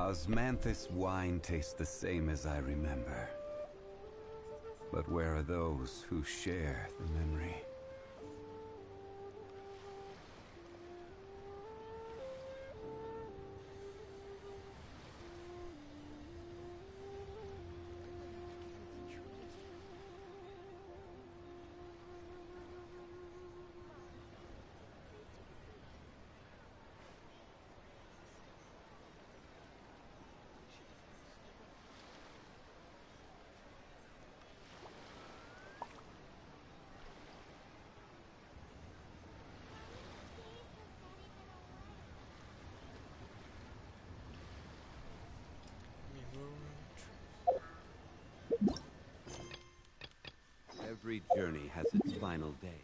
Osmanthus wine tastes the same as I remember. But where are those who share the memory? Every journey has its final day.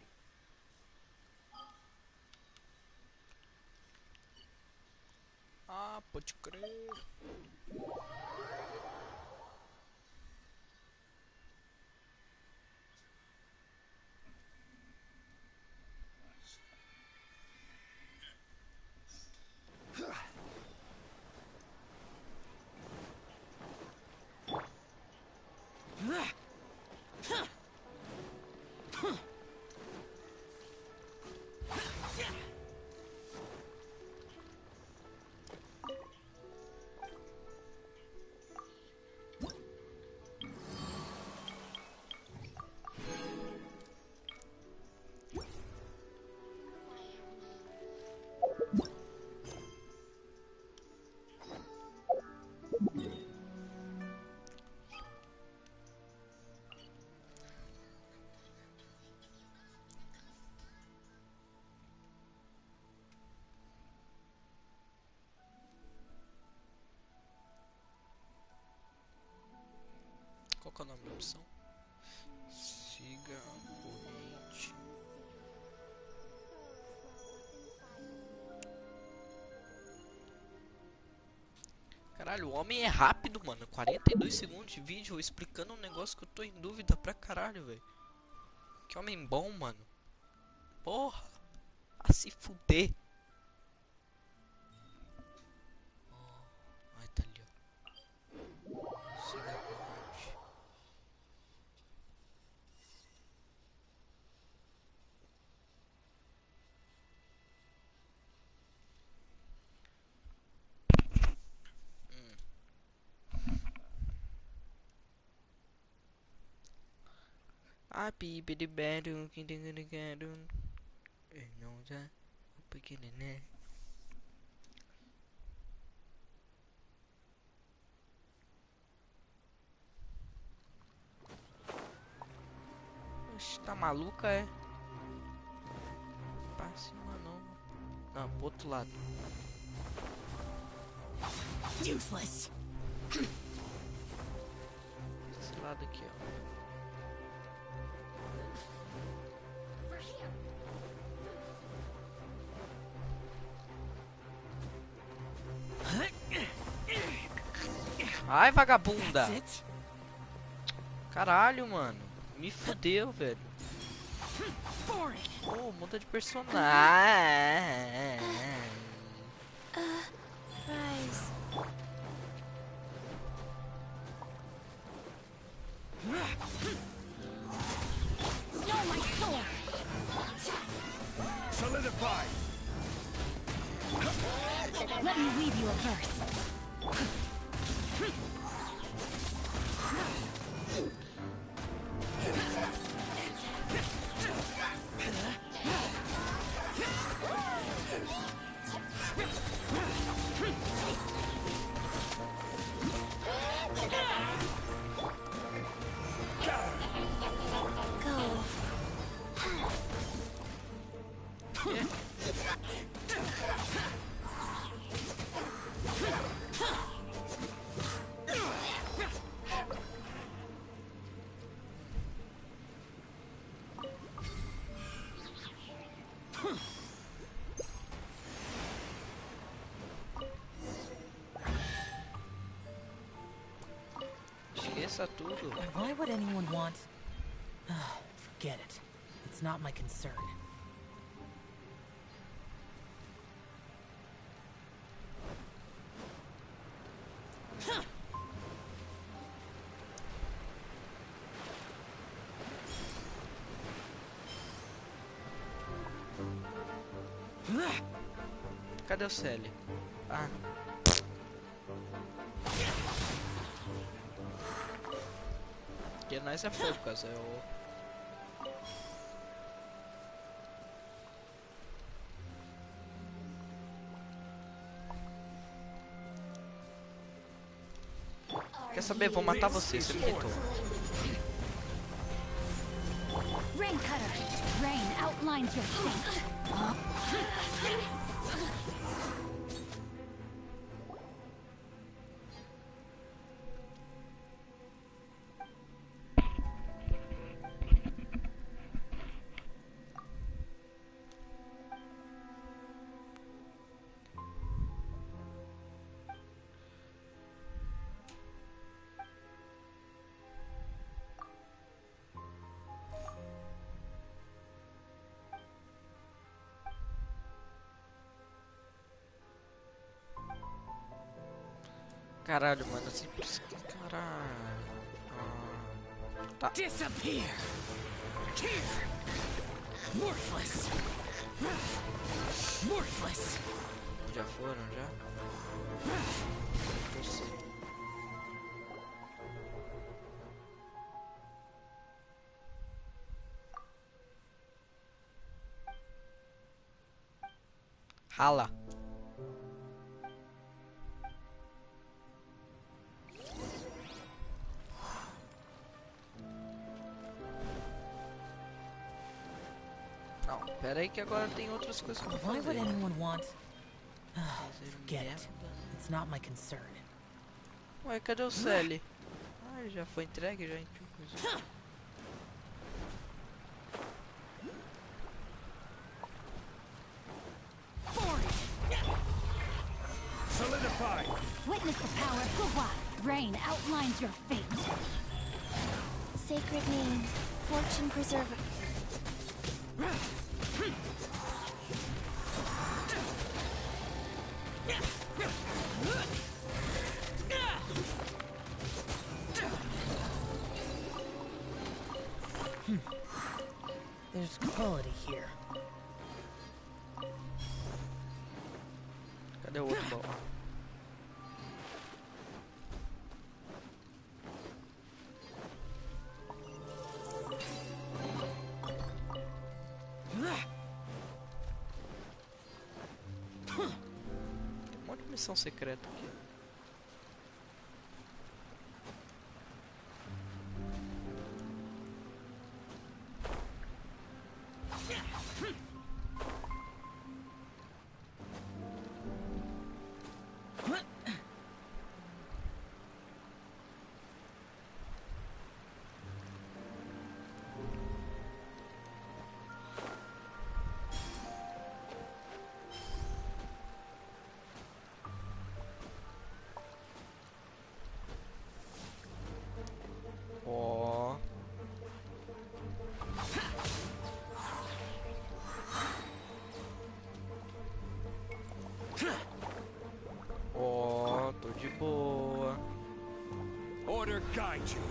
Ah, pode crer. Qual que é o nome da opção? Siga a corrente. Caralho, o homem é rápido, mano. 42 segundos de vídeo explicando um negócio que eu tô em dúvida pra caralho, velho. Que homem bom, mano. Porra. A se fuder. Ai, tá ali, ó. Siga a corrente. A pipi de bedo, que tem que quero. Não já, o pequeno né. Oxe, tá maluca é? Pra cima não. Não, pro outro lado. Useless. Esse lado aqui, ó. Ai, vagabunda! Caralho, mano. Me fudeu, velho. Oh, muda de personagem. Guys. Steal my sword. Solidify! Let me weave you a verse. Esqueça tudo. Why would anyone want... Forget it. It's not my concern. Cadê o Celi? Ah. Porque nós é poucas, eu... Quer saber? Vou matar você, você me irritou. Rain cutter. Rain outlines your fate. Caralho, mano, assim por isso que caralho. Tá. Disappear. Tear. Worthless. Worthless. Já foram, já? Eu sei. Rala. Não, pera aí que agora tem outras coisas que eu vou Why would fazer. anyone want? Fazer Forget it. merda. It's not my concern. Ué, cadê o Celi? Ah, já foi entregue, já entrou. Solidify. Witness the power of Guhua. Rain outlines your fate. Sacred name, fortune preserver. There's quality here. Cadê o outro baú? Tem um monte de missão secreta aqui. Ó. Ó, tô de boa. Order guide you.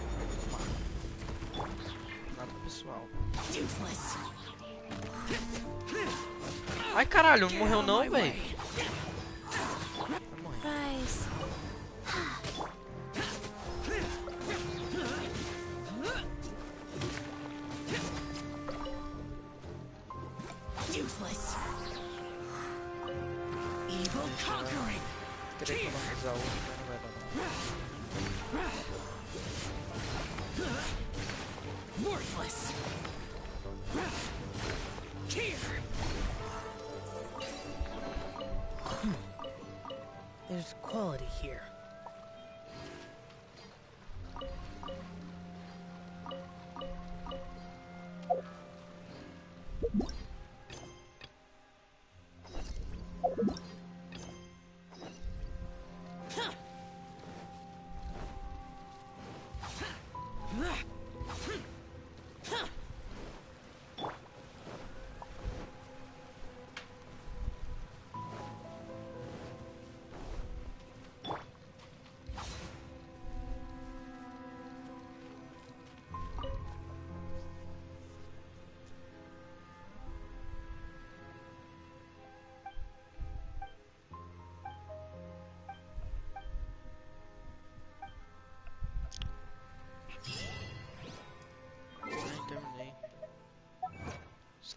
Nada pessoal. Useless. Ai caralho, não morreu não, velho. Rise. Useless. Evil conquering. Queria economizar outro, mas não vai dar não. Worthless. Tear. There's quality here.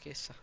esqueça.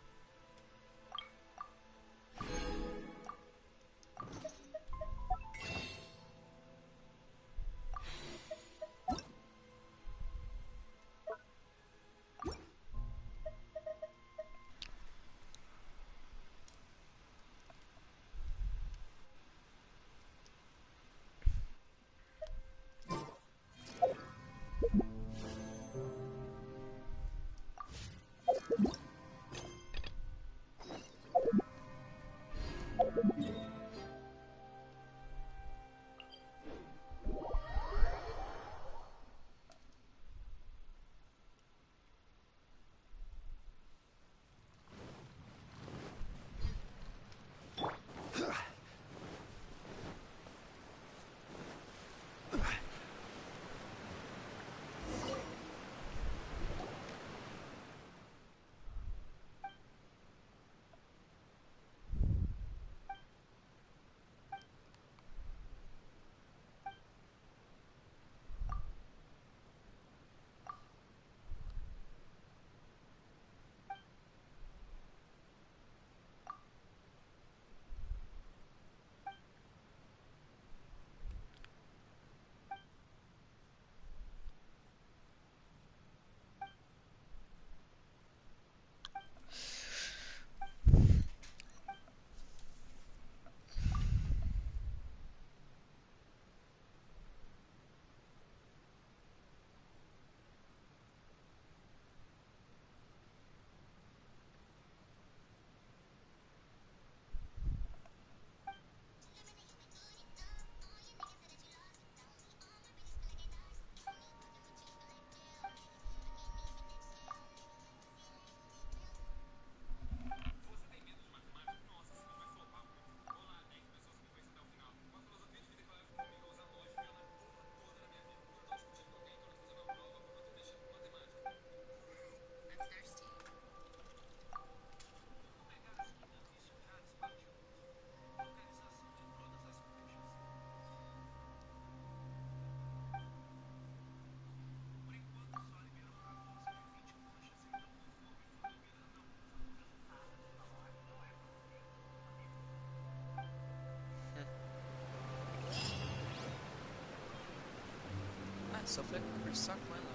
Só foi conversar com ela.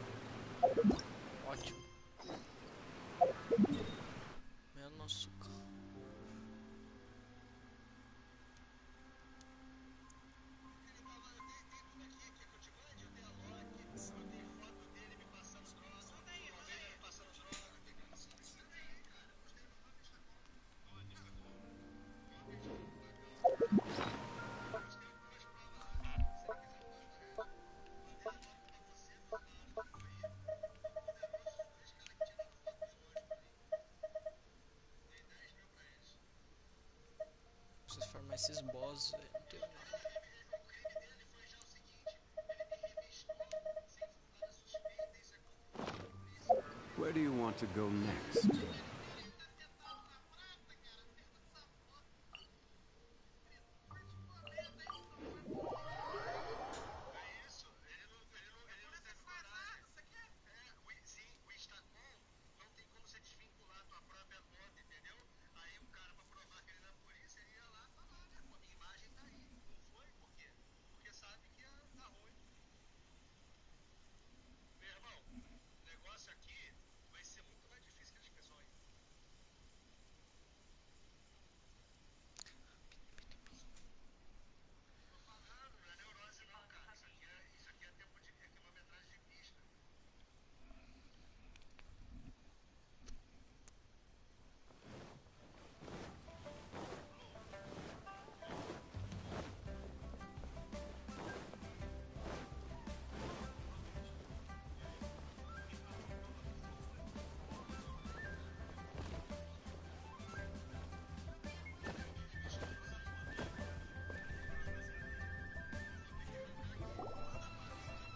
Ótimo. Meu nosso carro. Preciso formar esses boss, velho. Não tenho nada. Where do you want to go next?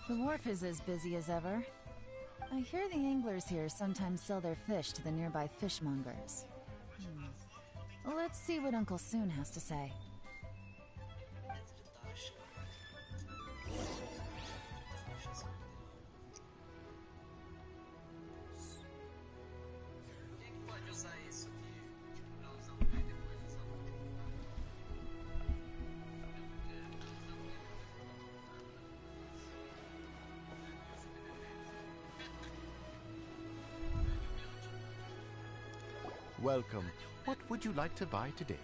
The wharf is as busy as ever. I hear the anglers here sometimes sell their fish to the nearby fishmongers. Let's see what Uncle Soon has to say. Quem pode usar ele? Welcome. What would you like to buy today?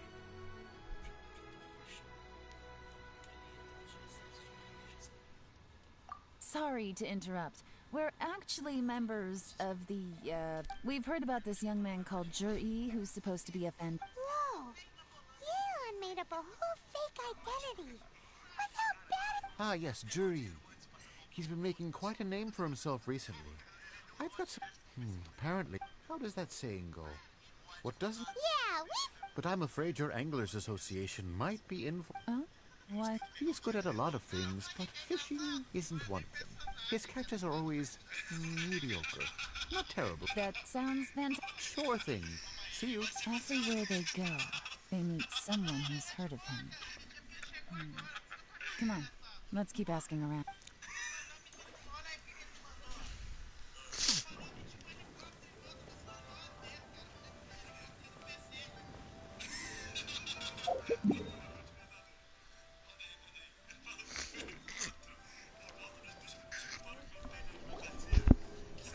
Sorry to interrupt. We're actually members of the, we've heard about this young man called Jur-E who's supposed to be a fan. Whoa! Yeon made up a whole fake identity. Without bad. Ah, yes, Juri. He's been making quite a name for himself recently. I've got some... apparently. How does that saying go? What doesn't... Yeah, we. But I'm afraid your Anglers Association might be in for... Oh? Why? He's good at a lot of things, but fishing isn't one of them. His catches are always mediocre. Not terrible. That sounds fantastic. Sure thing. See you. Everywhere they go, they meet someone who's heard of him. Come on, let's keep asking around.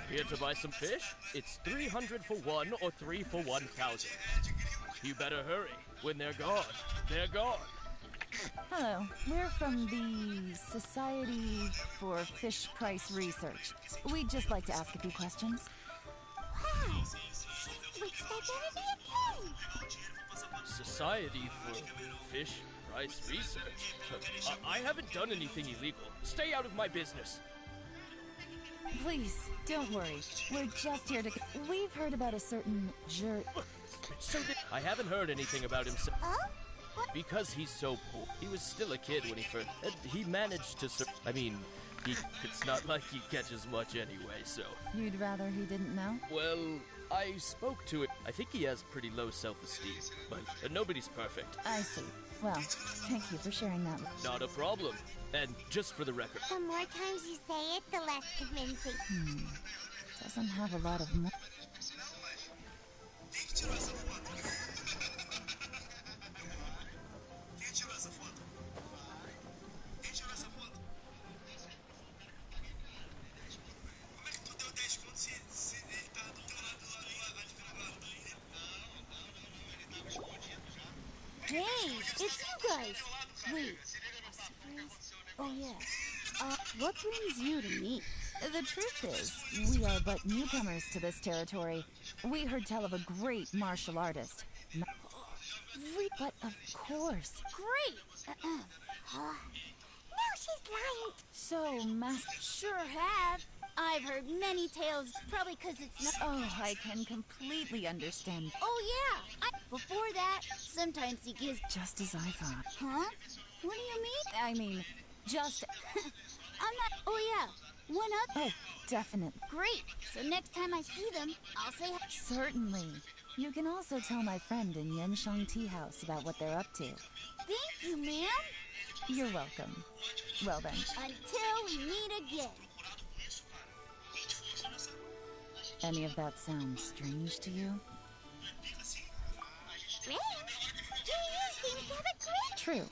Here to buy some fish? It's 300 for one or 3 for 1,000. You better hurry. When they're gone, they're gone. Hello, we're from the Society for Fish Price Research. We'd just like to ask a few questions. Wow! She switched identity again! Society for Fish Price Research? I haven't done anything illegal. Stay out of my business. Please, don't worry. We're just here to... We've heard about a certain I haven't heard anything about him Oh? because he's so poor. He was still a kid when he first... he managed to... it's not like he catches much anyway, so... You'd rather he didn't know? Well, I spoke to him. I think he has pretty low self-esteem, but nobody's perfect. I see. Well, thank you for sharing that. Not a problem. And just for the record... The more times you say it, the less convincing. Doesn't have a lot of mo- Hey, it's you guys! Wait. Oh, yeah. What brings you to me? The truth is, we are but newcomers to this territory. We heard tell of a great martial artist. But of course. Great! No, she's lying. So, Sure have. I've heard many tales, probably because it's not... Oh, I can completely understand. Oh, yeah. Before that, sometimes he gives... Just as I thought. Huh? What do you mean? I mean, just... I'm not... Oh, yeah. One other... Oh, definitely. Great. So next time I see them, I'll say... Certainly. You can also tell my friend in Yenshang Tea House about what they're up to. Thank you, ma'am. You're welcome. Well then. Until we meet again. Any of that sound strange to you? Strange? You seem to have a great... True.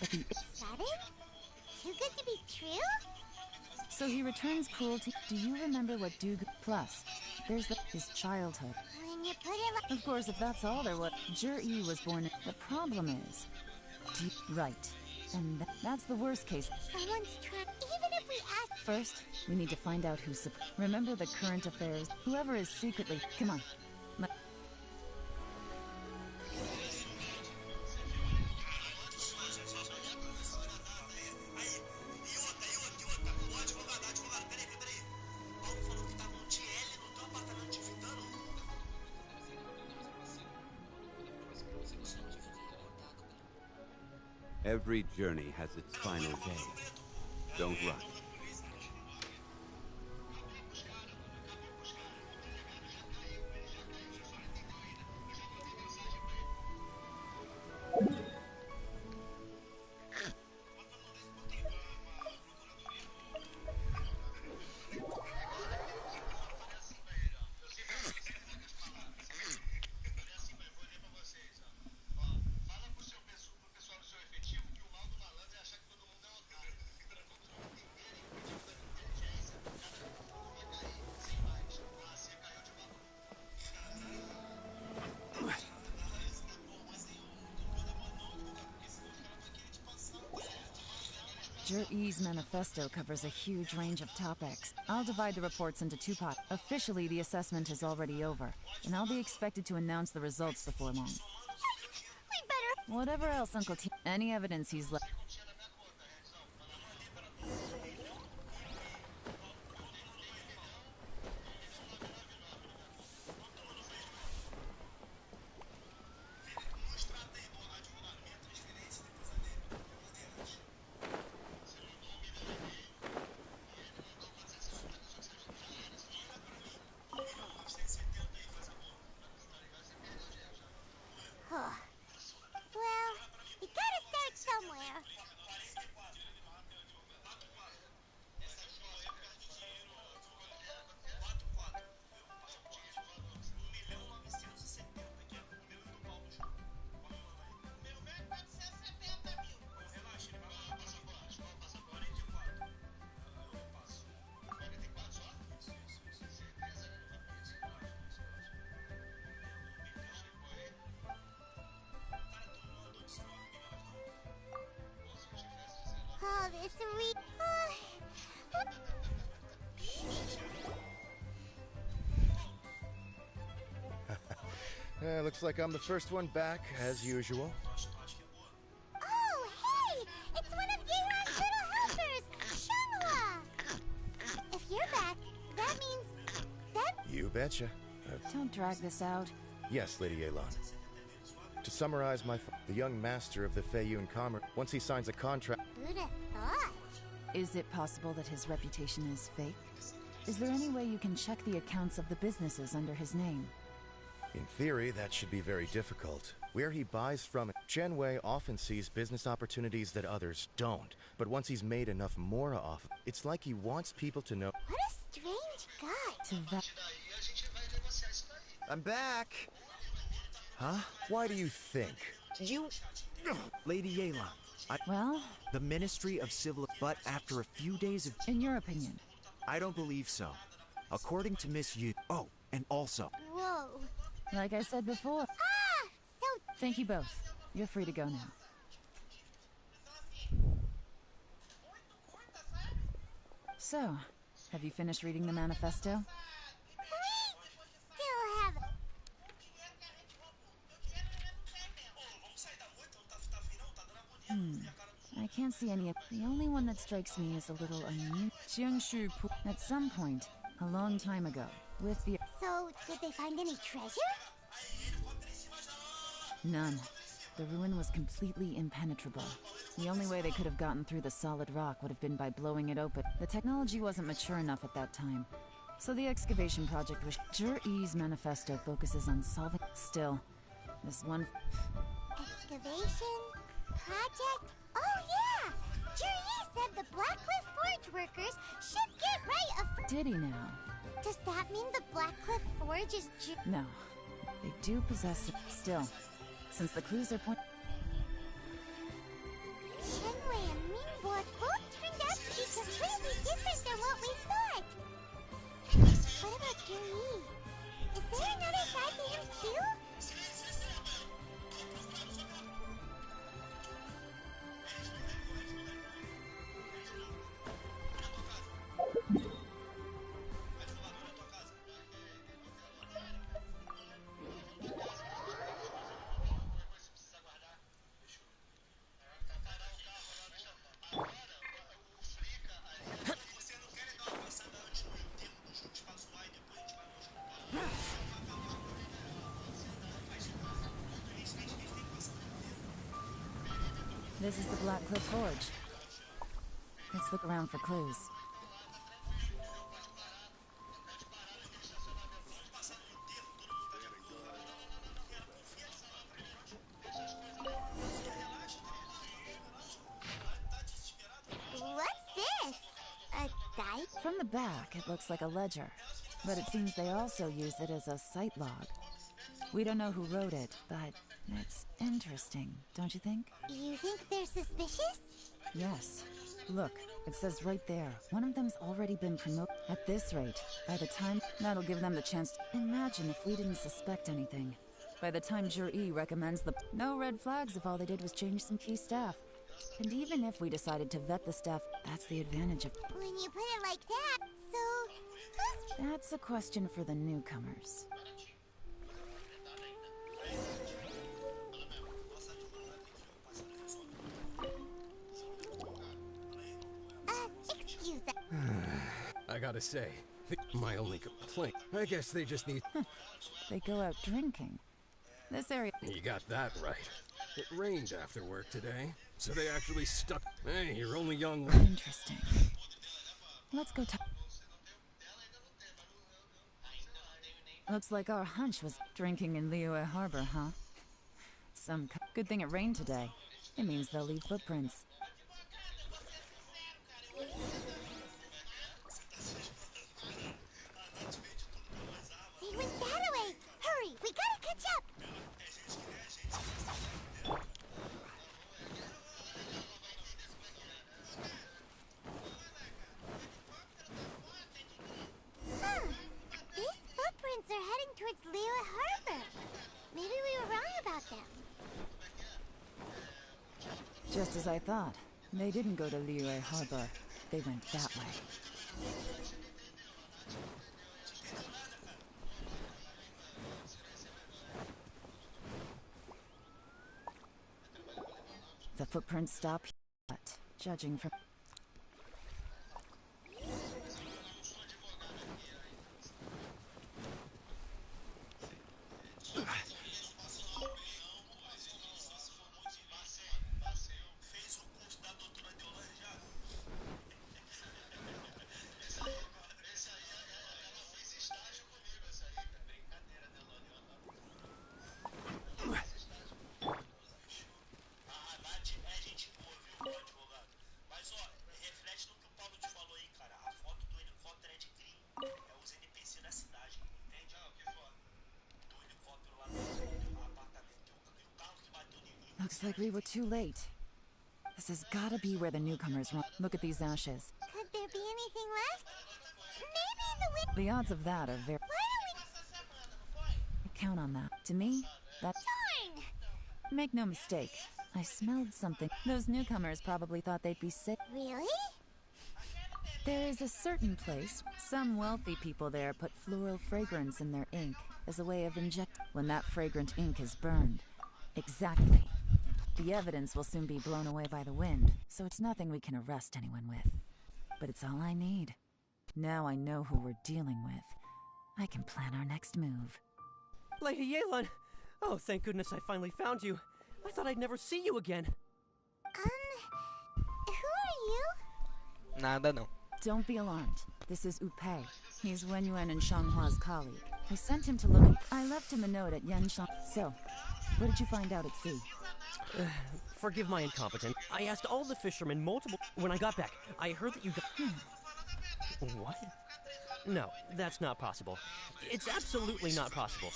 But the... Sudden? Too good to be true? So he returns cruelty. Do you remember what Dug... Plus, there's his childhood. When you put it like... Of course, if that's all there was... Jur-E was born... The problem is... Right. And that's the worst case. Someone's trying... Even if we ask... First, we need to find out who's... Remember the current affairs? Whoever is secretly... Come on. Every journey has its final day. Don't rush. Jur-E's manifesto covers a huge range of topics. I'll divide the reports into two parts. Officially, the assessment is already over, and I'll be expected to announce the results before long. We better. Whatever else Uncle T... Any evidence he's left... Well, you gotta start somewhere. Oh, this Looks like I'm the first one back, as usual. Oh, hey! It's one of Yeeran's little helpers, Shunhua! If you're back, that means... that... You betcha. Don't drag this out. Yes, Lady Elan. To summarize the young master of the Feiyun Commerce, once he signs a contract... Who'd have thought? Is it possible that his reputation is fake? Is there any way you can check the accounts of the businesses under his name? In theory, that should be very difficult. Where he buys from, Chen Wei often sees business opportunities that others don't. But once he's made enough mora off, it's like he wants people to know... What a strange guy. To that... I'm back! Huh? Why do you think? You... Lady Yelan, Well, the Ministry of Civil... But after a few days of... in your opinion. I don't believe so. According to Miss Yu... Oh, and also... Whoa. Like I said before. So... Thank you both. You're free to go now. So, have you finished reading the manifesto? We still have... I can't see any... The only one that strikes me as a little unusual... Jiangshu Pu... At some point, a long time ago, with the... So, did they find any treasure? None. The ruin was completely impenetrable. The only way they could have gotten through the solid rock would have been by blowing it open. The technology wasn't mature enough at that time. So the excavation project was... Jur-E's manifesto focuses on solving... Still, this one... Excavation? Project? Oh yeah! Jur-E said the Blackcliff Forge workers should get right a... Did he now? Does that mean the Blackcliff Forge is No. They do possess it. Still, since the clues are point... Shenwei and Mingbot both turned out to be completely different than what we thought. What about Jur-E? Is there another side to him too? This is the Blackcliff Forge. Let's look around for clues. What's this? A dice? From the back, it looks like a ledger. But it seems they also use it as a site log. We don't know who wrote it, but it's interesting, don't you think? You think they're suspicious? Yes. Look, it says right there, one of them's already been promoted. At this rate, by the time, that'll give them the chance to... Imagine if we didn't suspect anything. By the time Jur-E recommends the... No red flags if all they did was change some key staff. And even if we decided to vet the staff, that's the advantage of... When you put it like that, so who's... That's a question for the newcomers. Excuse us. I gotta say, my only complaint, I guess they just need... They go out drinking. This area... You got that right. It rained after work today, so they actually stuck... Hey, you're only young... Interesting. Let's go talk... Looks like our hunch was drinking in Liyue Harbor, huh? Good thing it rained today. It means they'll leave footprints. They went that way! Hurry, we gotta catch up! These footprints are heading towards Liyue Harbor. Maybe we were wrong about them. Just as I thought. They didn't go to Liyue Harbor. They went that way. The footprints stop here, but judging from... Looks like we were too late. This has gotta be where the newcomers run. Look at these ashes. Could there be anything left? Maybe the wind... The odds of that are very... Why I count on that. To me, that's... Darn! Make no mistake. I smelled something. Those newcomers probably thought they'd be sick. Really? There is a certain place. Some wealthy people there put floral fragrance in their ink as a way of inject... When that fragrant ink is burned. Exactly. The evidence will soon be blown away by the wind, so it's nothing we can arrest anyone with. But it's all I need. Now I know who we're dealing with. I can plan our next move. Lady Yelan! Oh, thank goodness I finally found you. I thought I'd never see you again. Who are you? Nada não. Don't be alarmed. This is Upei. He's Wen Yuan and Shanghua's colleague. I sent him to look at... I left him a note at Yanshang. So, what did you find out at sea? Forgive my incompetence. I asked all the fishermen multiple... When I got back, I heard that you got... What? No, that's not possible. It's absolutely not possible.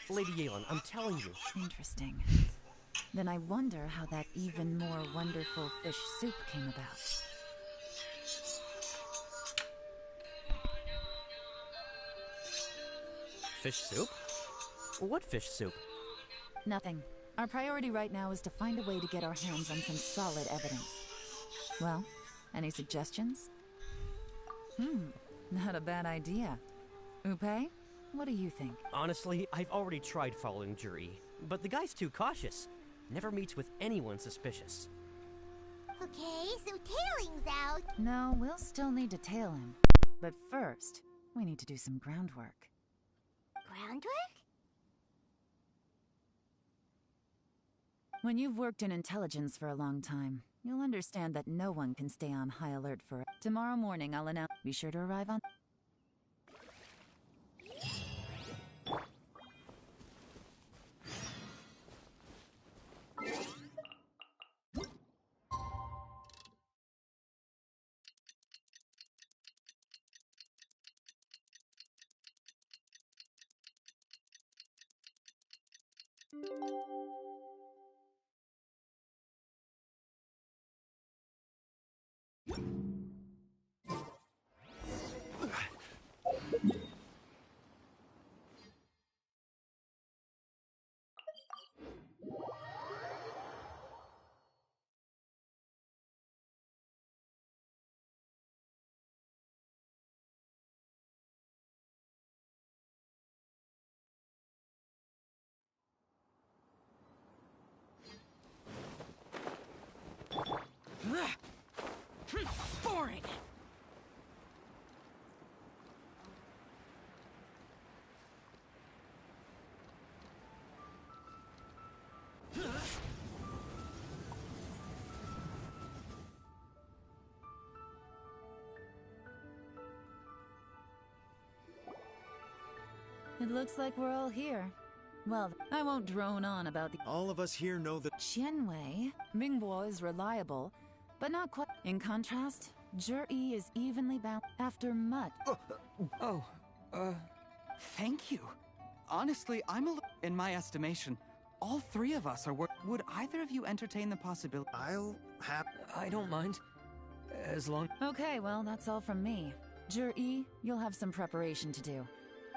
Lady Yelan, I'm telling you. Interesting. Then I wonder how that even more wonderful fish soup came about. Fish soup? What fish soup? Nothing. Our priority right now is to find a way to get our hands on some solid evidence. Well, any suggestions? Not a bad idea. Upei, what do you think? Honestly, I've already tried following Juri, but the guy's too cautious. Never meets with anyone suspicious. Okay, so tailing's out. No, we'll still need to tail him. But first, we need to do some groundwork. Groundwork? When you've worked in intelligence for a long time, you'll understand that no one can stay on high alert for it. Tomorrow morning, I'll announce. Be sure to arrive on... It looks like we're all here. Well, I won't drone on about the— All of us here know that Qianwei. Mingbo is reliable, but not quite. In contrast, Zhi is evenly bound after much. Thank you. Honestly, in my estimation, all three of us are Would either of you entertain the possibility? I don't mind. As long. Okay, well, that's all from me. Zhi, you'll have some preparation to do.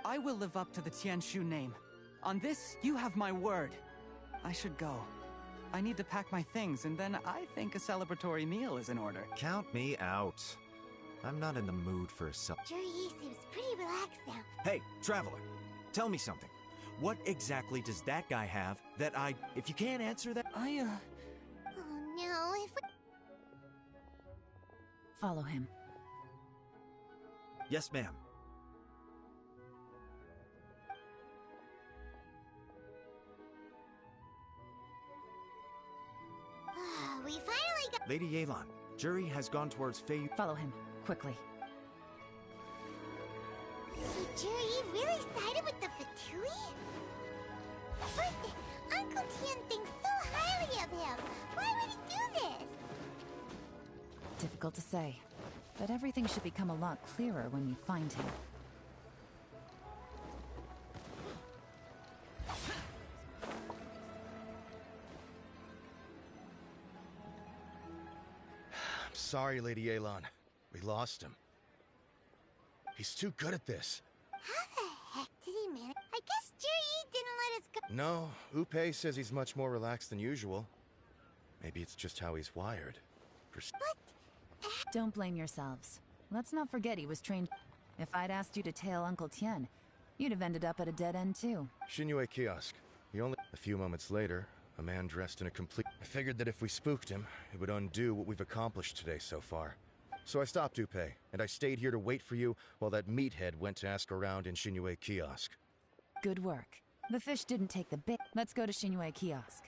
I will live up to the Tianshu name. On this, you have my word. I should go. I need to pack my things, and then I think a celebratory meal is in order. count me out. I'm not in the mood for a Zhi seems pretty relaxed now. Hey, traveler, tell me something. What exactly does that guy have that if you can't answer that, Oh no, if we... Follow him. Yes, ma'am. We finally got... Lady Yelan, Zhi has gone towards Fei. Follow him, quickly. So Zhi really sided with the Fatui? But Uncle Tian thinks so highly of him. Why would he do this? Difficult to say, but everything should become a lot clearer when we find him. Sorry, Lady Yelan. We lost him. He's too good at this. How the heck did he manage? I guess Zhi didn't let us go. No, Upe says he's much more relaxed than usual. Maybe it's just how he's wired. Don't blame yourselves. Let's not forget he was trained. If I'd asked you to tail Uncle Tian, you'd have ended up at a dead end too. Xinyue Kiosk. A few moments later, a man dressed in a complete... I figured that if we spooked him, it would undo what we've accomplished today so far. So I stopped Upe, and I stayed here to wait for you while that meathead went to ask around in Xinyue Kiosk. Good work. The fish didn't take the bait. Let's go to Xinyue Kiosk.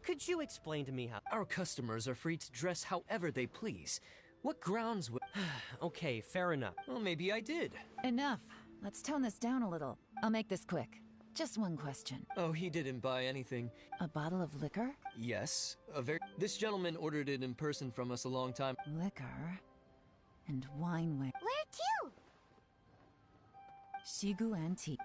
Could you explain to me how our customers are free to dress however they please? What grounds would... Okay, fair enough. Well, maybe I did. Enough. Let's tone this down a little. I'll make this quick. Just one question. Oh, he didn't buy anything. A bottle of liquor? Yes, this gentleman ordered it in person from us a long time. Liquor and wine. Where to? Shigu Antique.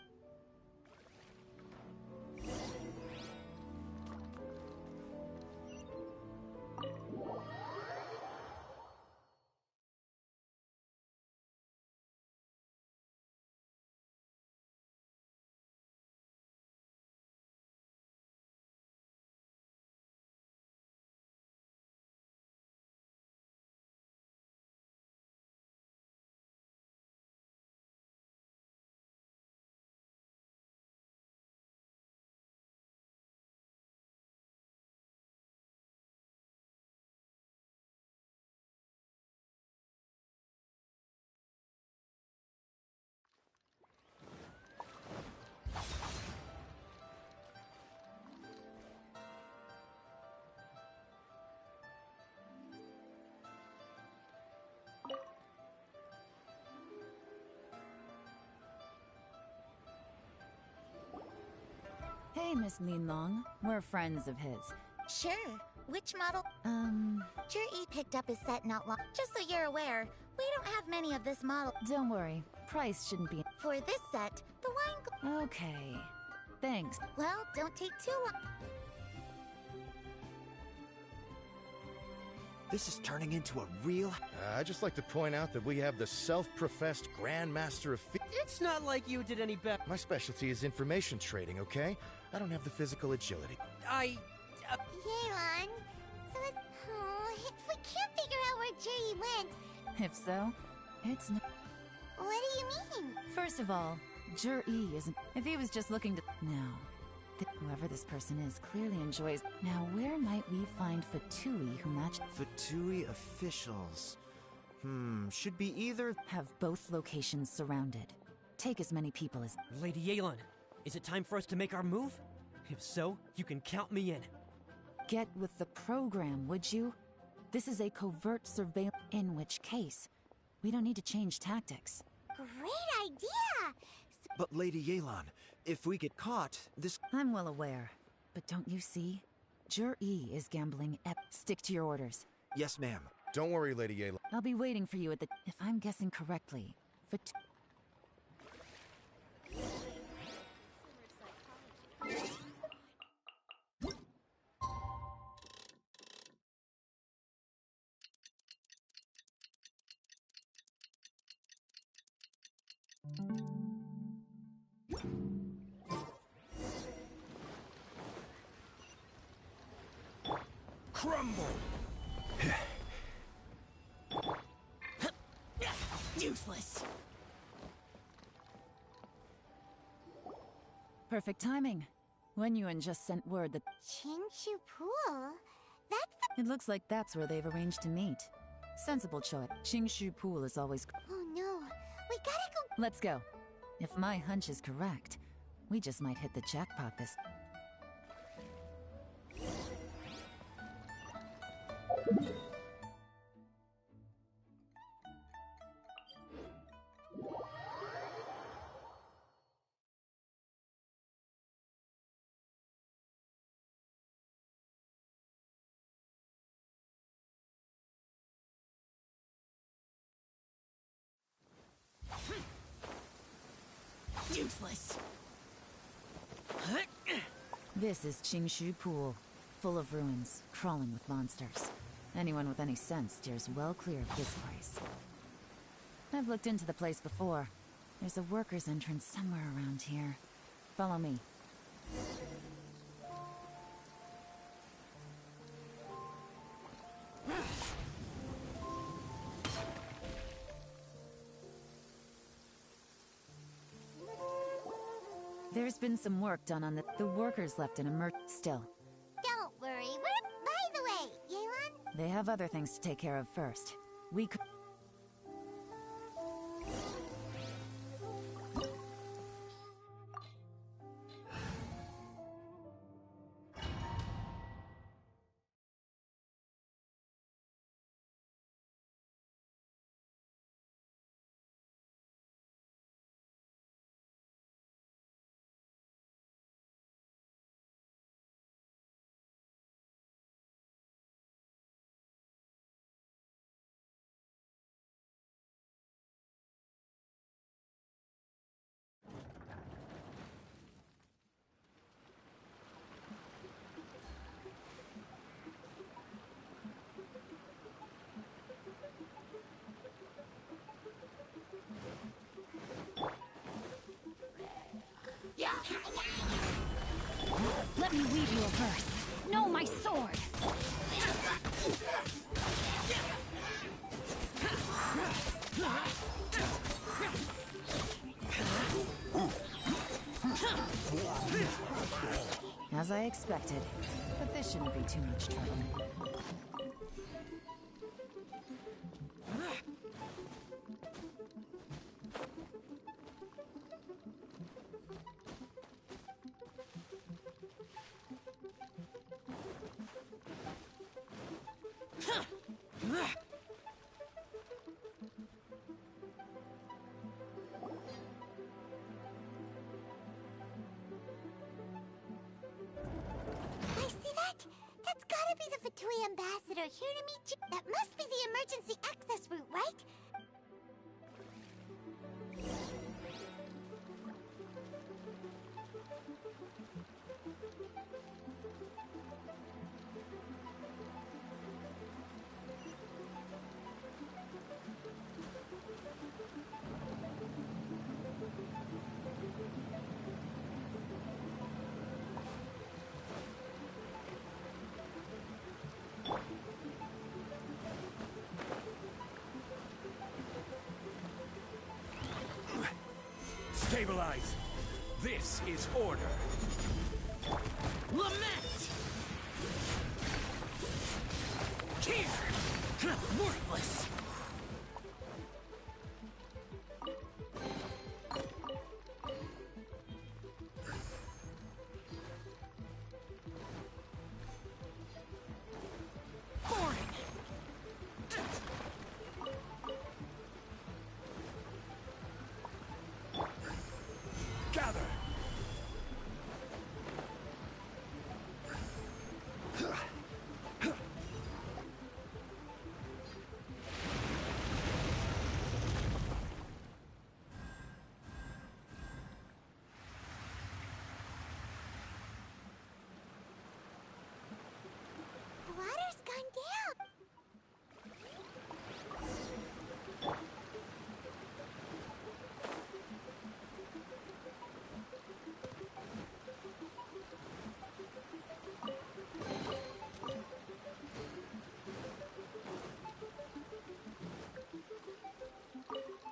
Hey, Miss Linlong. We're friends of his. Sure. Which model? Zhi picked up his set not long. Just so you're aware, we don't have many of this model. Don't worry. Price shouldn't be... For this set, the wine... Okay. Thanks. Well, don't take too long. This is turning into a real... I'd just like to point out that we have the self-professed Grandmaster of... It's not like you did any better. My specialty is information trading, okay? I don't have the physical agility. Yelan, so if we can't figure out where Zhi went, If so, it's no. What do you mean? First of all, Jur-E isn't. If he was just looking to. Now, whoever this person is clearly enjoys. Now, where might we find Fatui who match. Fatui officials. Should be either. Have both locations surrounded. Take as many people as. Lady Yelan, is it time for us to make our move? If so, you can count me in. Get with the program, would you? This is a covert surveillance. In which case, we don't need to change tactics. Great idea! But Lady Yelan, if we get caught, this. I'm well aware, but don't you see? Jur-E is gambling. Stick to your orders. Yes, ma'am. Don't worry, Lady Yelan. I'll be waiting for you at the. If I'm guessing correctly, Crumble! Useless. Perfect timing. Wenyuan just sent word that. Qingshu Pool? That's It looks like that's where they've arranged to meet. Sensible choice. Qingshu Pool is always. Oh no, we gotta go. Let's go. If my hunch is correct, we just might hit the jackpot this. Useless. This is Qingshu Pool, full of ruins, crawling with monsters. Anyone with any sense steers well clear of this place. I've looked into the place before. There's a worker's entrance somewhere around here. Follow me. There's been some work done on the workers left in still. Don't worry, by the way, Yelan? They have other things to take care of first. We could. Let me weave you a verse. No, my sword! As I expected, but this shouldn't be too much trouble. Ambassador here to meet you. That must be the emergency access route, right? Stabilize! This is order! Lament! Here! Worthless! Gather! The water's gone down.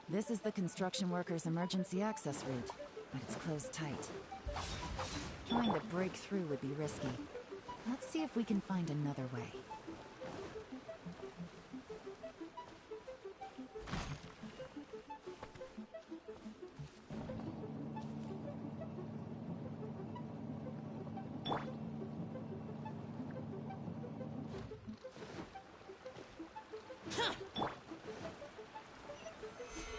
This is the construction workers' emergency access route, but it's closed tight. Trying to break through would be risky. Let's see if we can find another way.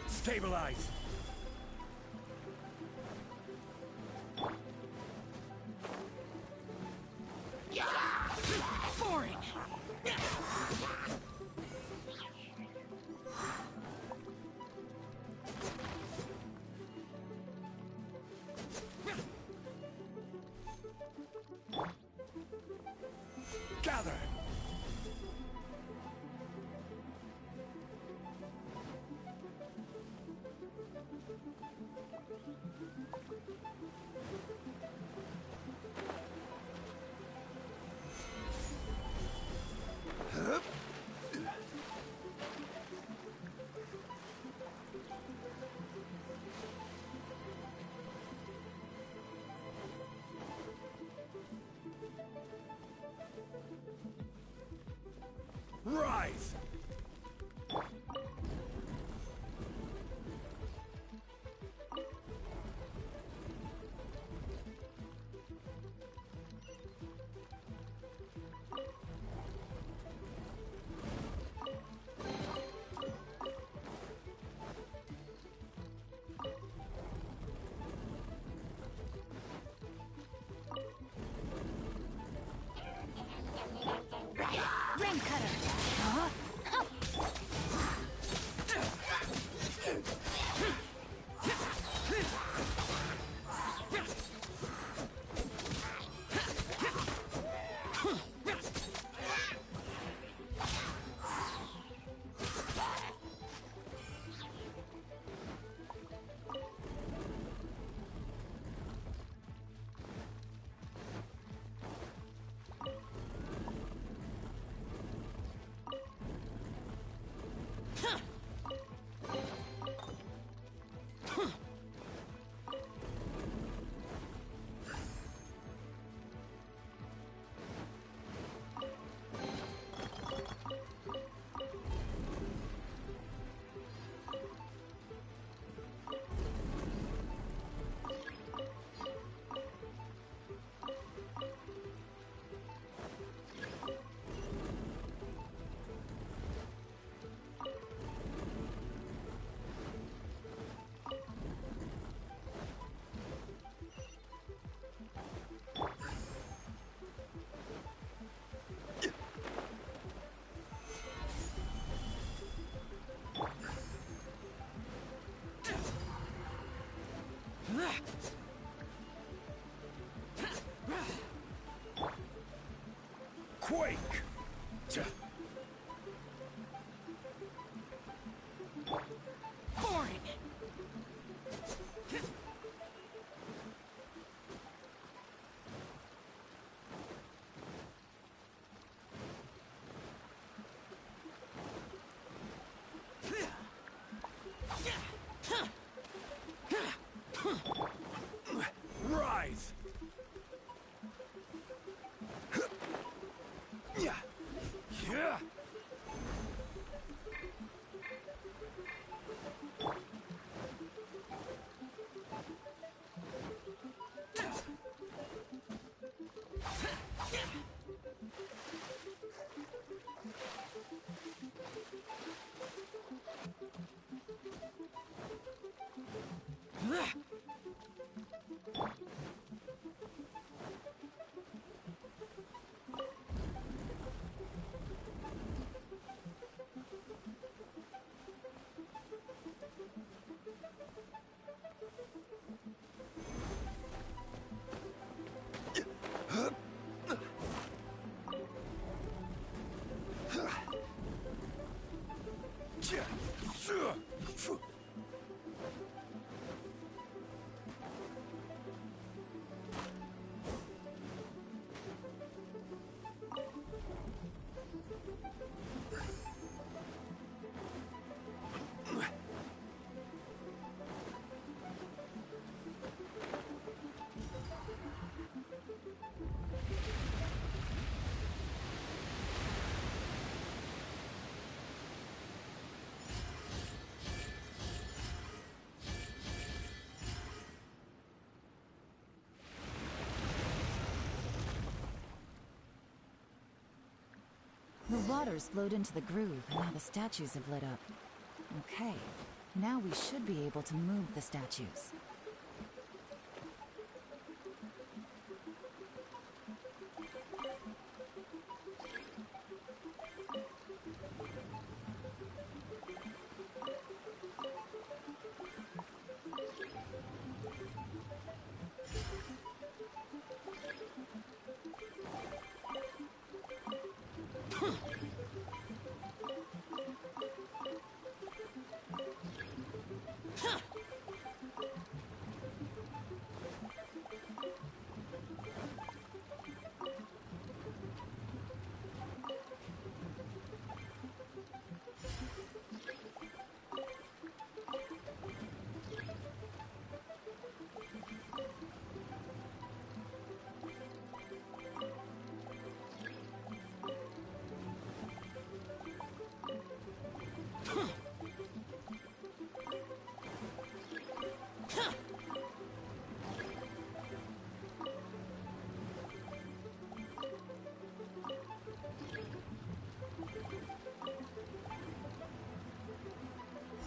Stabilize! Foreign! Gather! Rise! Rain cutter. Huh? Quake! Foreign! The water's flowed into the groove, and now the statues have lit up. Okay, now we should be able to move the statues.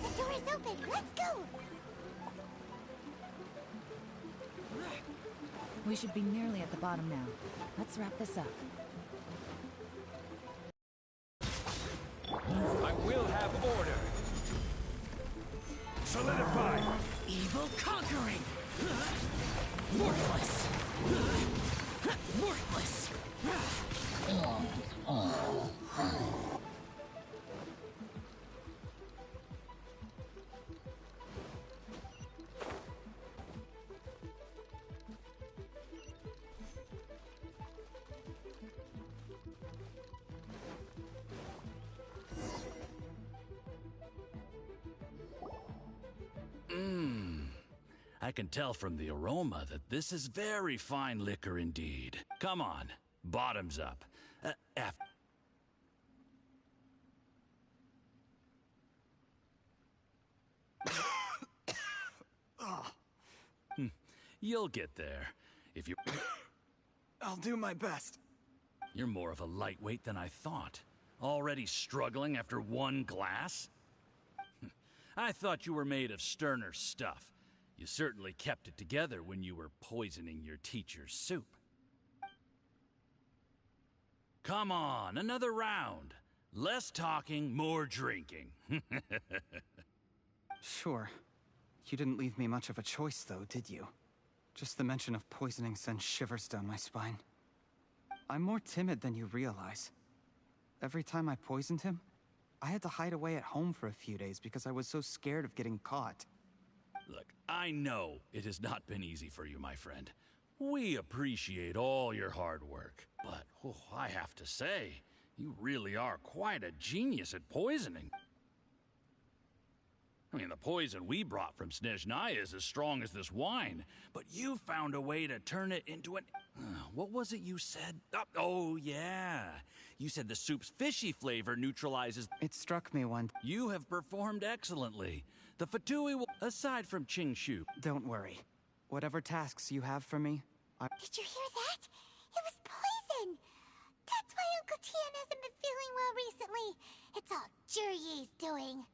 The door is open. Let's go. We should be nearly at the bottom now. Let's wrap this up. I will have order. Solidify. Evil conquering. Worthless. Worthless. I can tell from the aroma that this is very fine liquor indeed. Come on, bottoms up. You'll get there. If you... I'll do my best. You're more of a lightweight than I thought. Already struggling after one glass? I thought you were made of sterner stuff. You certainly kept it together when you were poisoning your teacher's soup. Come on, another round. Less talking, more drinking. Sure. You didn't leave me much of a choice, though, did you? Just the mention of poisoning sends shivers down my spine. I'm more timid than you realize. Every time I poisoned him, I had to hide away at home for a few days because I was so scared of getting caught. Look, I know it has not been easy for you, my friend. We appreciate all your hard work. But, I have to say, you really are quite a genius at poisoning. I mean, the poison we brought from Snezhnaya is as strong as this wine, but you found a way to turn it into an... what was it you said? Oh, yeah. You said the soup's fishy flavor neutralizes... It struck me one... You have performed excellently. The Fatui will... Aside from Qingshu... Don't worry. Whatever tasks you have for me, Did you hear that? It was poison! That's why Uncle Tian hasn't been feeling well recently. It's all Jurye's doing.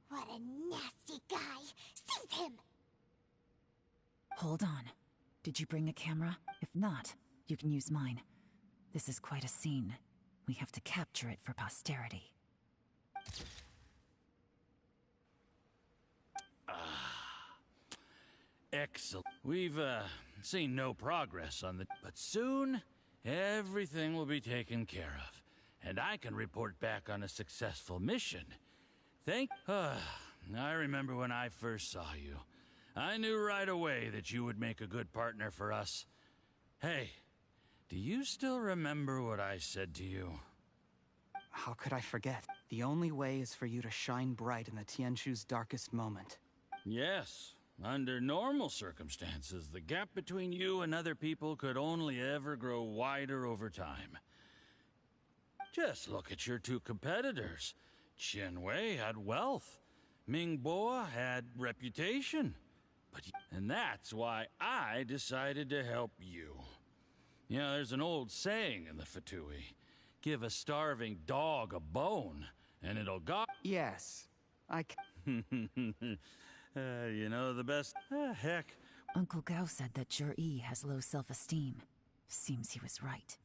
What a nasty guy. Seize him! Hold on. Did you bring a camera? If not, you can use mine. This is quite a scene. We have to capture it for posterity. Excellent. We've, seen no progress on the... But soon, everything will be taken care of. And I can report back on a successful mission. I remember when I first saw you. I knew right away that you would make a good partner for us. Hey, do you still remember what I said to you? How could I forget? The only way is for you to shine bright in the Tianshu's darkest moment. Yes. Under normal circumstances, the gap between you and other people could only ever grow wider over time. Just look at your two competitors. Qianwei had wealth. Mingboa had reputation. And that's why I decided to help you. You know, there's an old saying in the Fatui. Give a starving dog a bone, and it'll go... Yes, you know the best... heck. Uncle Gao said that Zhi has low self-esteem. Seems he was right.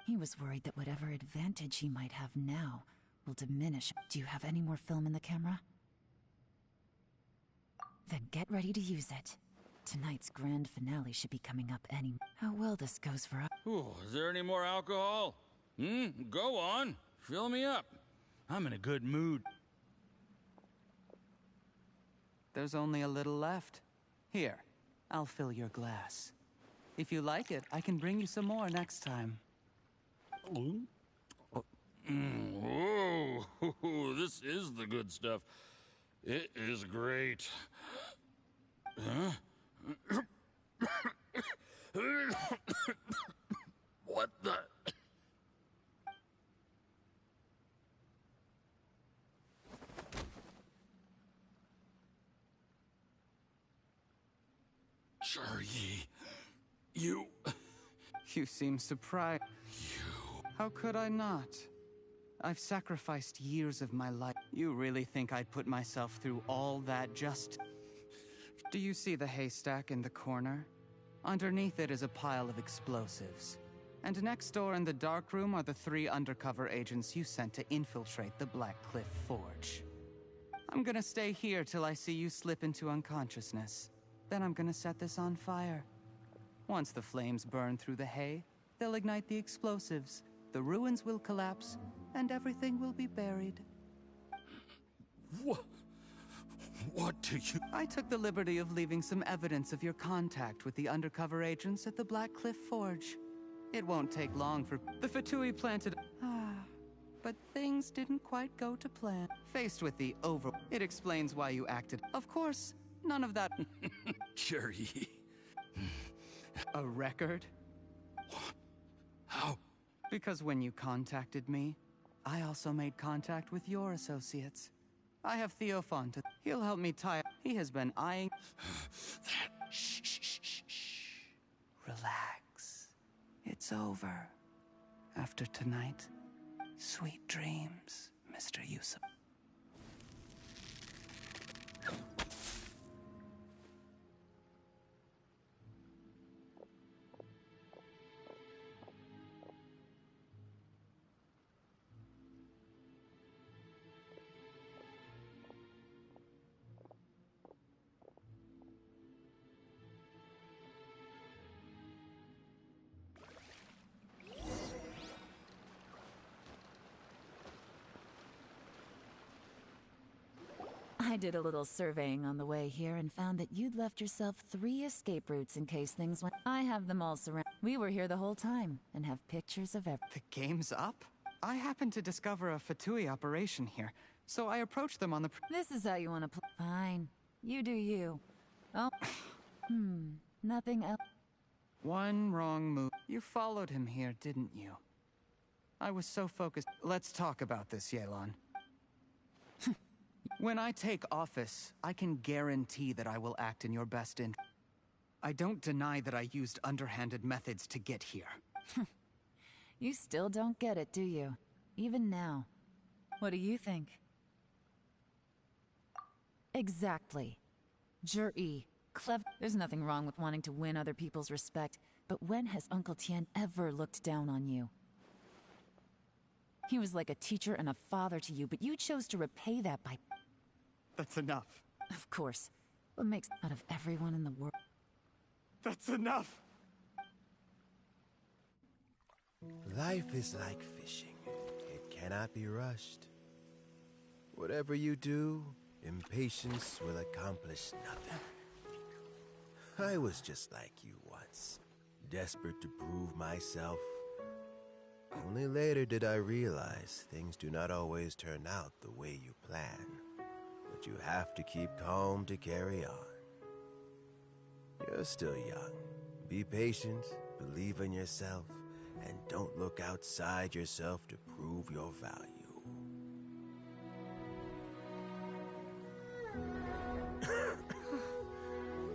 He was worried that whatever advantage he might have now will diminish. Do you have any more film in the camera? Then get ready to use it. Tonight's grand finale should be coming up any... How well this goes for us. Ooh, is there any more alcohol? Go on. Fill me up. I'm in a good mood. There's only a little left. Here, I'll fill your glass. If you like it, I can bring you some more next time. Whoa, this is the good stuff. It is great. Huh? What the... Zhi, you... You seem surprised. How could I not? I've sacrificed years of my life. You really think I'd put myself through all that just... Do you see the haystack in the corner? Underneath it is a pile of explosives. And next door in the dark room are the 3 undercover agents you sent to infiltrate the Black Cliff Forge. I'm gonna stay here till I see you slip into unconsciousness. Then I'm gonna set this on fire. Once the flames burn through the hay, they'll ignite the explosives, the ruins will collapse, and everything will be buried. What do you... I took the liberty of leaving some evidence of your contact with the undercover agents at the Black Cliff Forge. It won't take long for... The Fatui planted... but things didn't quite go to plan. Faced with the It explains why you acted. Of course, none of that... Zhi. A record? How? Because when you contacted me, I also made contact with your associates. I have Theophon to... He'll help me tie... He has been eyeing... Shh. Relax. It's over. After tonight, sweet dreams, Mr. Yusuf. I did a little surveying on the way here and found that you'd left yourself 3 escape routes in case things went... I have them all surrounded. We were here the whole time and have pictures of everything. The game's up? I happened to discover a Fatui operation here, so I approached them on the... This is how you want to play. Fine. You do you. Oh. Nothing else. One wrong move. You followed him here, didn't you? I was so focused. Let's talk about this, Yelan. When I take office, I can guarantee that I will act in your best interest. I don't deny that I used underhanded methods to get here. You still don't get it, do you? Even now. What do you think? Exactly. Jur-E. Clever. There's nothing wrong with wanting to win other people's respect, but when has Uncle Tien ever looked down on you? He was like a teacher and a father to you, but you chose to repay that by... That's enough. Of course. What makes out of everyone in the world? That's enough! Life is like fishing. It cannot be rushed. Whatever you do, impatience will accomplish nothing. I was just like you once, desperate to prove myself. Only later did I realize things do not always turn out the way you plan. But you have to keep calm to carry on. You're still young. Be patient, believe in yourself, and don't look outside yourself to prove your value.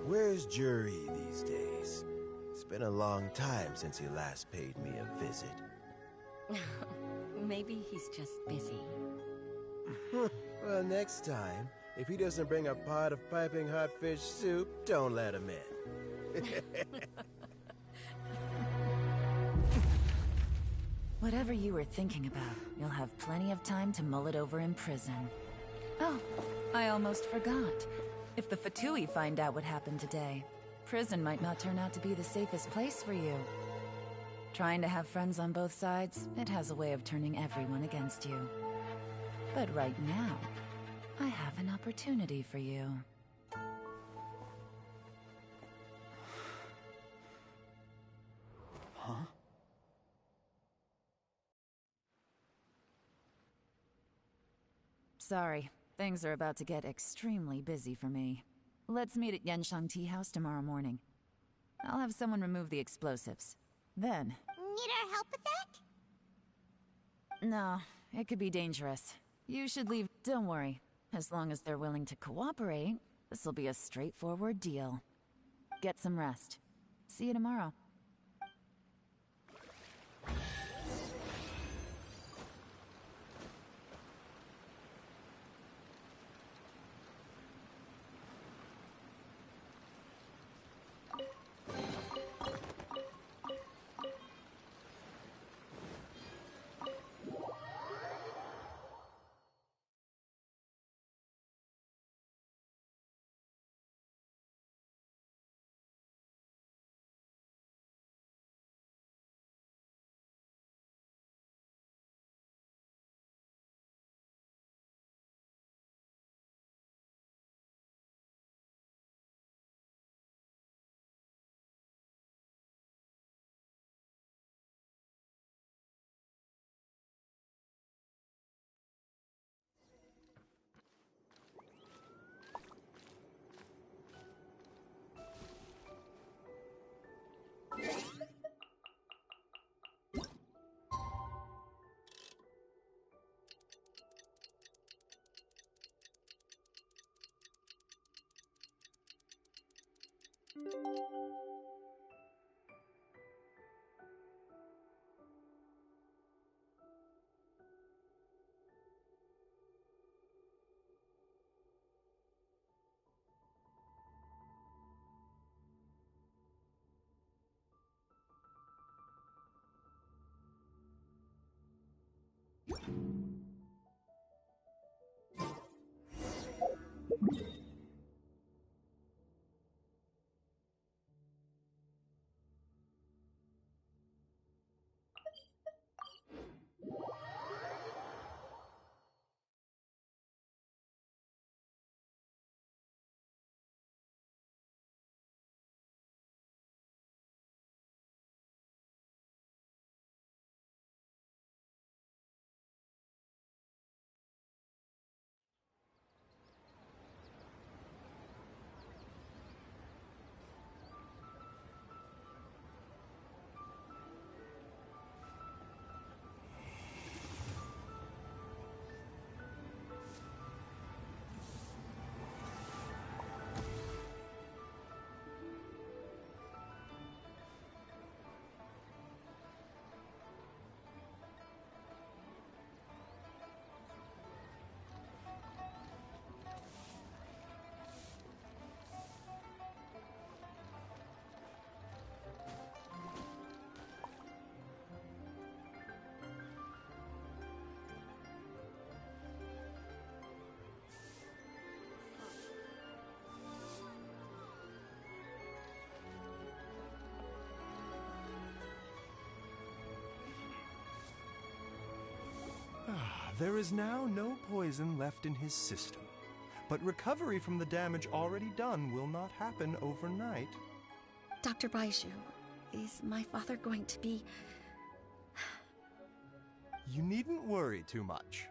Where's Jur-E these days? It's been a long time since he last paid me a visit. Maybe he's just busy. Well, next time, if he doesn't bring a pot of piping hot fish soup, don't let him in. Whatever you were thinking about, you'll have plenty of time to mull it over in prison. Oh, I almost forgot. If the Fatui find out what happened today, prison might not turn out to be the safest place for you. Trying to have friends on both sides, it has a way of turning everyone against you. But right now, I have an opportunity for you. Huh? Sorry, things are about to get extremely busy for me. Let's meet at Yanshang Tea House tomorrow morning. I'll have someone remove the explosives. Then... Need our help with that? No, it could be dangerous. You should leave. Don't worry. As long as they're willing to cooperate, this'll be a straightforward deal. Get some rest. See you tomorrow. There is now no poison left in his system, but recovery from the damage already done will not happen overnight. Dr. Baishu, is my father going to be... You needn't worry too much.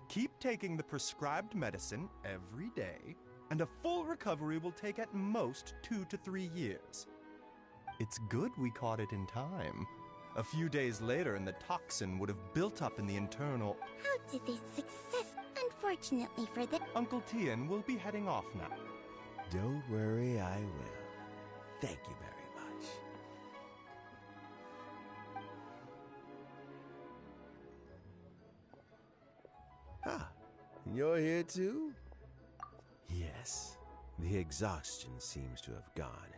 Keep taking the prescribed medicine every day, and a full recovery will take at most 2 to 3 years. It's good we caught it in time. A few days later, and the toxin would have built up in the internal... How did they success? Unfortunately for them... Uncle Tian will be heading off now. Don't worry, I will. Thank you very much. Ah, you're here too? Yes, the exhaustion seems to have gone.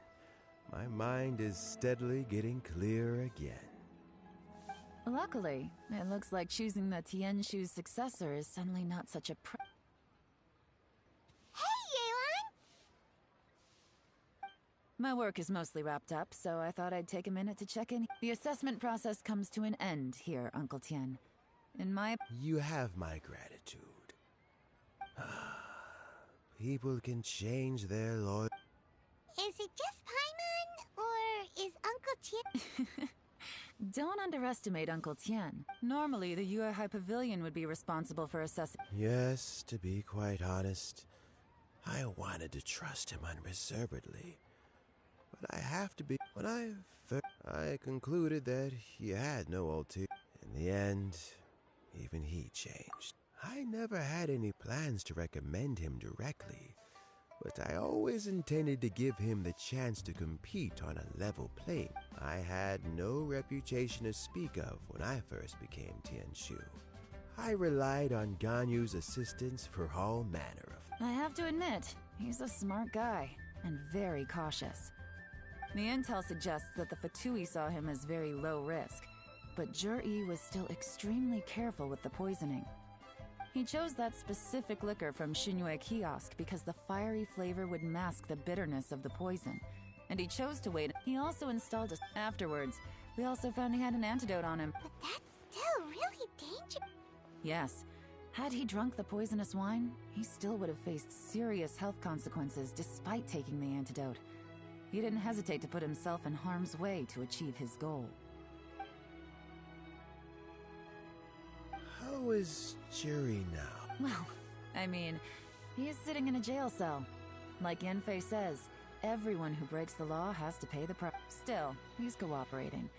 My mind is steadily getting clearer again. Luckily, it looks like choosing the Tianshu's successor is suddenly not such a My work is mostly wrapped up, so I thought I'd take a minute to check in. The assessment process comes to an end here, Uncle Tian. In my... You have my gratitude. People can change their loyalty. Is it just Paimon, or is Uncle Tian... Don't underestimate Uncle Tian. Normally, the Yuehai Pavilion would be responsible for assessing... Yes, to be quite honest, I wanted to trust him unreservedly. But I have to be... When I concluded that he had no ulterior. In the end, even he changed. I never had any plans to recommend him directly, but I always intended to give him the chance to compete on a level playing. I had no reputation to speak of when I first became Tianshu. I relied on Ganyu's assistance for all manner of... I have to admit, he's a smart guy, and very cautious. The intel suggests that the Fatui saw him as very low risk, but Jur-E was still extremely careful with the poisoning. He chose that specific liquor from Xinyue Kiosk because the fiery flavor would mask the bitterness of the poison, and he chose to wait. He also installed us. Afterwards, we also found he had an antidote on him. But that's still really dangerous. Yes. Had he drunk the poisonous wine, he still would have faced serious health consequences despite taking the antidote. He didn't hesitate to put himself in harm's way to achieve his goal. How is Jerry now? Well, I mean, he is sitting in a jail cell. Like Yanfei says, everyone who breaks the law has to pay the price. Still, he's cooperating.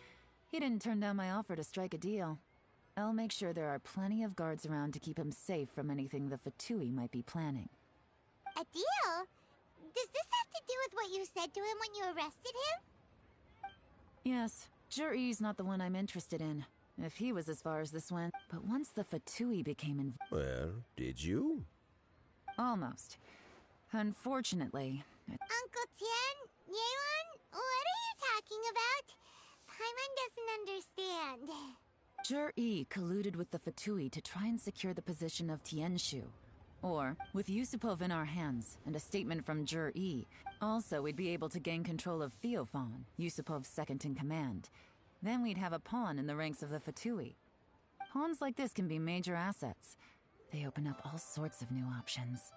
He didn't turn down my offer to strike a deal. I'll make sure there are plenty of guards around to keep him safe from anything the Fatui might be planning. A deal? Does this have to do with what you said to him when you arrested him? Yes, Jur-E's not the one I'm interested in, if he was as far as this went. But once the Fatui became involved... Well, did you? Almost. Unfortunately... Uncle Tian? Yeon? What are you talking about? Paimon doesn't understand. Jur-E colluded with the Fatui to try and secure the position of Tianshu. Or, with Yusupov in our hands, and a statement from Jur-E, also we'd be able to gain control of Theophan, Yusupov's second-in-command. Then we'd have a pawn in the ranks of the Fatui. Pawns like this can be major assets. They open up all sorts of new options.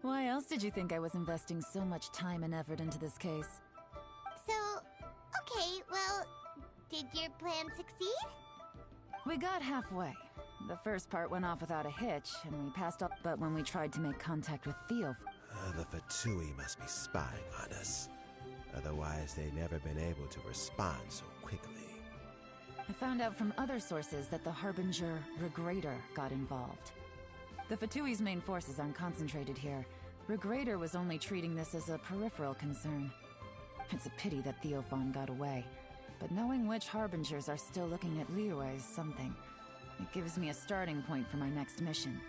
Why else did you think I was investing so much time and effort into this case? So, okay, well, did your plan succeed? We got halfway. The first part went off without a hitch, and we passed up. But when we tried to make contact with Theo... The Fatui must be spying on us. Otherwise, they'd never been able to respond so quickly. I found out from other sources that the Harbinger, Regrator, got involved. The Fatui's main forces aren't concentrated here. Regrator was only treating this as a peripheral concern. It's a pity that Theophan got away. But knowing which Harbingers are still looking at Liyue is something. It gives me a starting point for my next mission.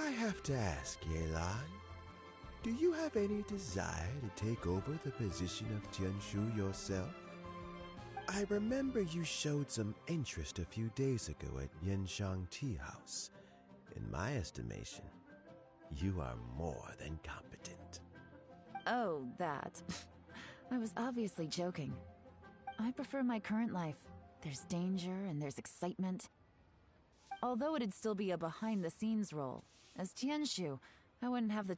I have to ask, Yelan, do you have any desire to take over the position of Tianshu yourself? I remember you showed some interest a few days ago at Yenshang Tea House. In my estimation, you are more than competent. Oh, that. I was obviously joking. I prefer my current life. There's danger and there's excitement. Although it'd still be a behind-the-scenes role. As Tianshu, I wouldn't have the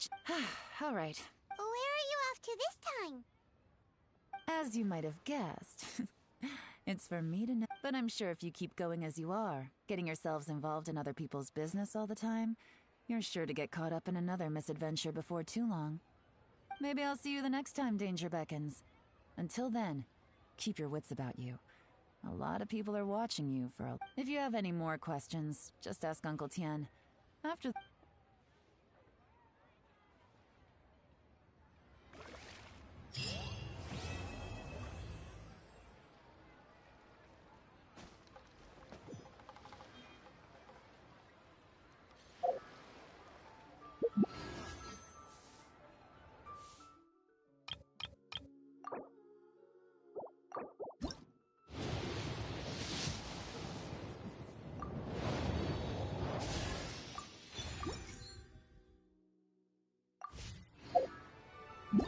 All right. Where are you off to this time? As you might have guessed. It's for me to know. But I'm sure if you keep going as you are, getting yourselves involved in other people's business all the time, you're sure to get caught up in another misadventure before too long. Maybe I'll see you the next time danger beckons. Until then, keep your wits about you. A lot of people are watching you for a... If you have any more questions, just ask Uncle Tien. After...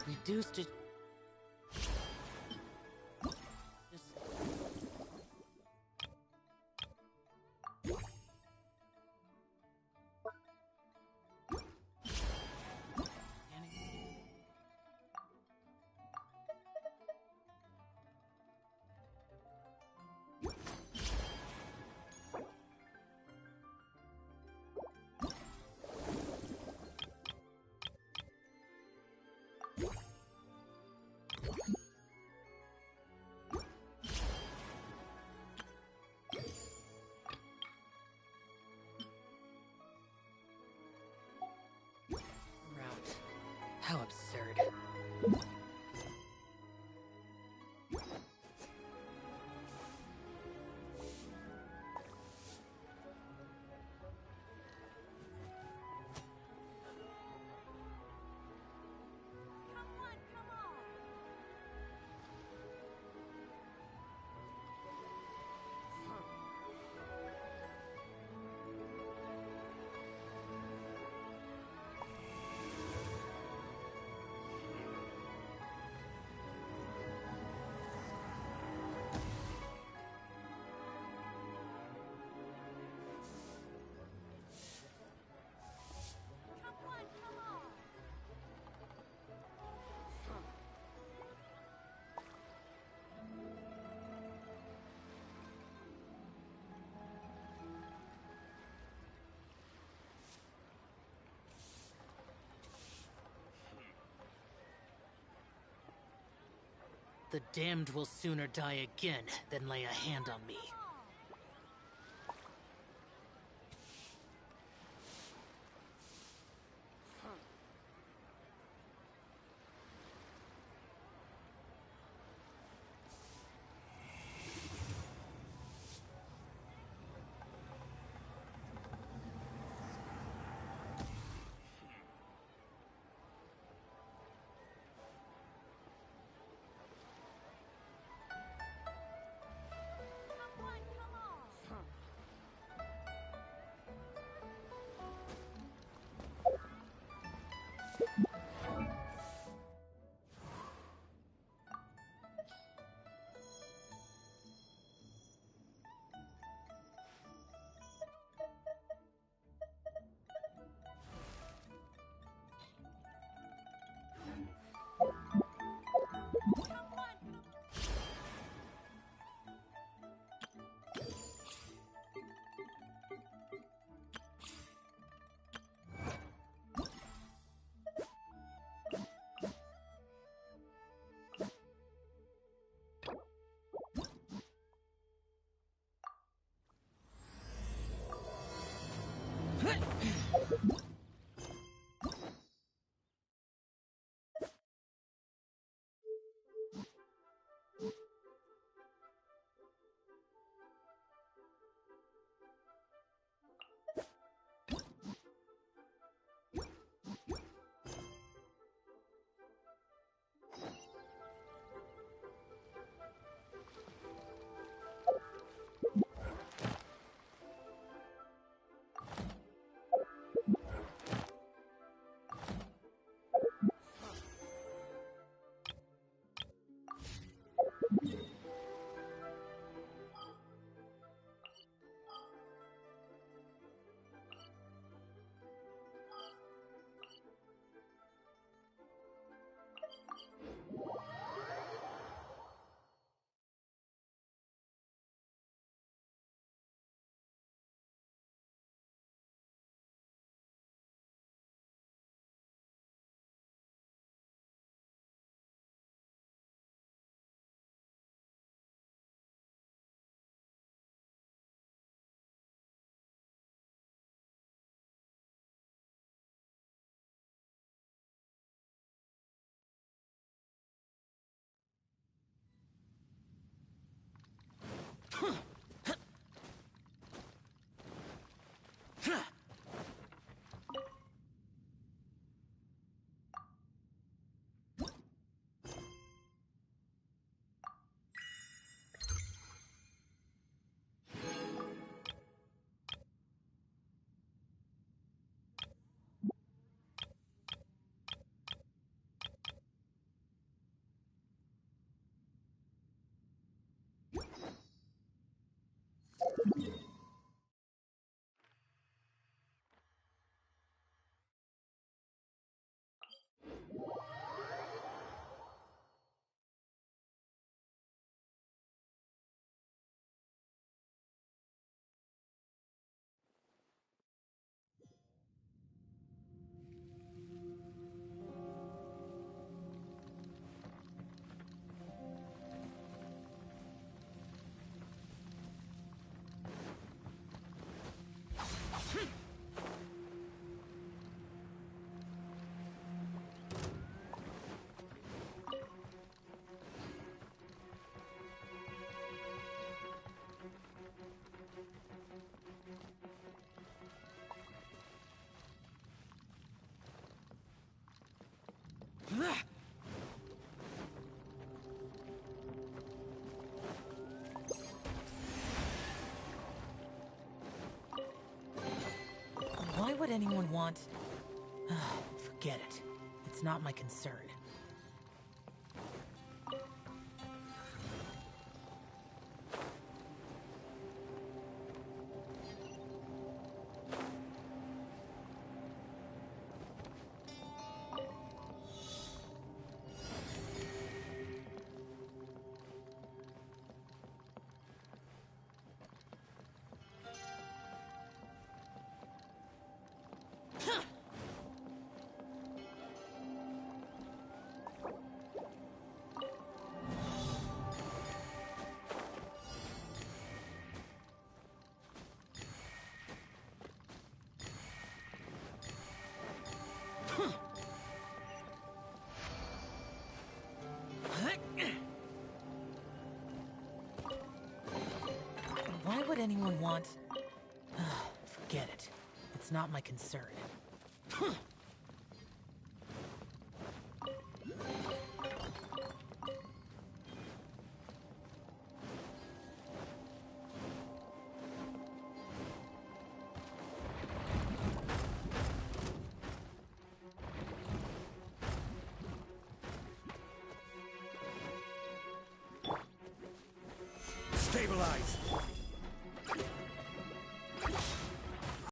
Reduced it. How absurd. The damned will sooner die again than lay a hand on me. Why would anyone want... Forget it. It's not my concern. Why would anyone want... Forget it. It's not my concern. Stabilize!